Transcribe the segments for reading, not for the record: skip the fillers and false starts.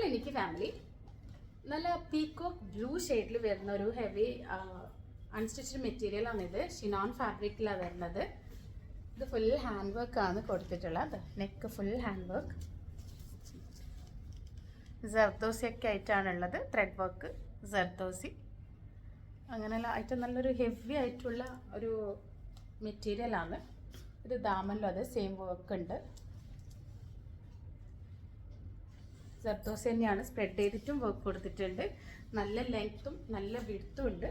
Clinic family നല്ല peacock blue ഷെയ്ഡിൽ വരുന്ന ഒരു ഹെവി അൺസ്റ്റിച്ച്ഡ് മെറ്റീരിയൽ ആണിത്. ഷിനോൺ ഫാബ്രിക്കിലാണ് വരുന്നത്. ഇത് ഫുൾ ഹാൻഡ് വർക്ക് ആണ് കൊടുത്തിട്ടുള്ളത്. Neck full hand work, zardozi ഒക്കെ ആയിട്ടാണുള്ളത്. ത്രെഡ് വർക്ക്, ജർദോസി അങ്ങനെയുള്ള ആയിട്ട് നല്ലൊരു ഹെവി ആയിട്ടുള്ള ഒരു മെറ്റീരിയലാണ് ഇത്. ദാമനിലും അത് സെയിം വർക്ക് ഉണ്ട്. ജർദോസി തന്നെയാണ്, സ്പ്രെഡ് ചെയ്തിട്ടും വർക്ക് കൊടുത്തിട്ടുണ്ട്. നല്ല ലെങ്ത്തും നല്ല വിഡ്ത്തും ഉണ്ട്.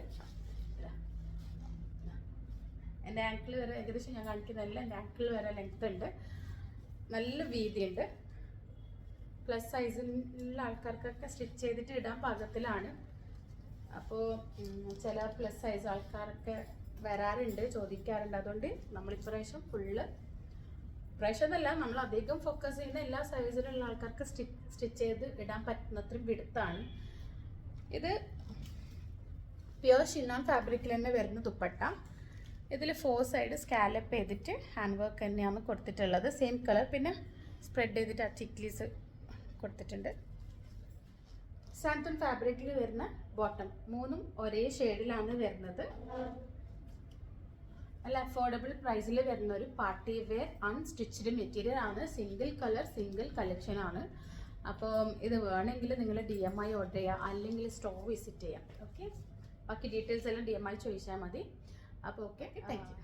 എൻ്റെ ആങ്കിൾ വരെ ഏകദേശം ഞാൻ കാണിക്കുന്നതല്ല, എൻ്റെ ആങ്കിൾ വരെ ലെങ്ത് ഉണ്ട്. നല്ല വീതിയുണ്ട്. പ്ലസ് സൈസിലുള്ള ആൾക്കാർക്കൊക്കെ സ്റ്റിച്ച് ചെയ്തിട്ട് ഇടാൻ പാകത്തിലാണ്. അപ്പോൾ ചില പ്ലസ് സൈസ് ആൾക്കാരൊക്കെ വരാറുണ്ട്, ചോദിക്കാറുണ്ട്. അതുകൊണ്ട് നമ്മൾ ഇപ്രാവശ്യം ഇപ്രാവശ്യം എന്നല്ല, നമ്മൾ അധികം ഫോക്കസ് ചെയ്യുന്ന എല്ലാ സൈസിലുള്ള ആൾക്കാർക്ക് സ്റ്റിച്ച് ചെയ്ത് ഇടാൻ പറ്റുന്നത്രയും വിടുത്താണ് ഇത്. പ്യുവർ ഷിനോൺ ഫാബ്രിക്കിൽ തന്നെ വരുന്ന ദുപ്പട്ട. ഇതിൽ 4 സൈഡ് സ്കാലപ്പ് ചെയ്തിട്ട് ഹാൻഡ് വർക്ക് തന്നെയാണ് കൊടുത്തിട്ടുള്ളത്. സെയിം കളർ, പിന്നെ സ്പ്രെഡ് ചെയ്തിട്ട് അറ്റിക്ലീസ് കൊടുത്തിട്ടുണ്ട്. സാൻതൻ ഫാബ്രിക്കിൽ വരുന്ന ബോട്ടം, 3ഉം ഒരേ ഷെയ്ഡിലാണ് വരുന്നത്. നല്ല അഫോർഡബിൾ പ്രൈസിൽ വരുന്ന ഒരു പാർട്ടി വെയർ അൺസ്റ്റിച്ച്ഡ് മെറ്റീരിയൽ ആണ്. സിംഗിൾ കളർ, സിംഗിൾ കളക്ഷൻ ആണ്. അപ്പം ഇത് വേണമെങ്കിൽ നിങ്ങൾ DMI ഓർഡർ ചെയ്യുക, അല്ലെങ്കിൽ സ്റ്റോർ വിസിറ്റ് ചെയ്യാം. ഓക്കെ, ബാക്കി ഡീറ്റെയിൽസ് എല്ലാം DMI ചോദിച്ചാൽ മതി. അപ്പോൾ ഓക്കെ, താങ്ക് യു.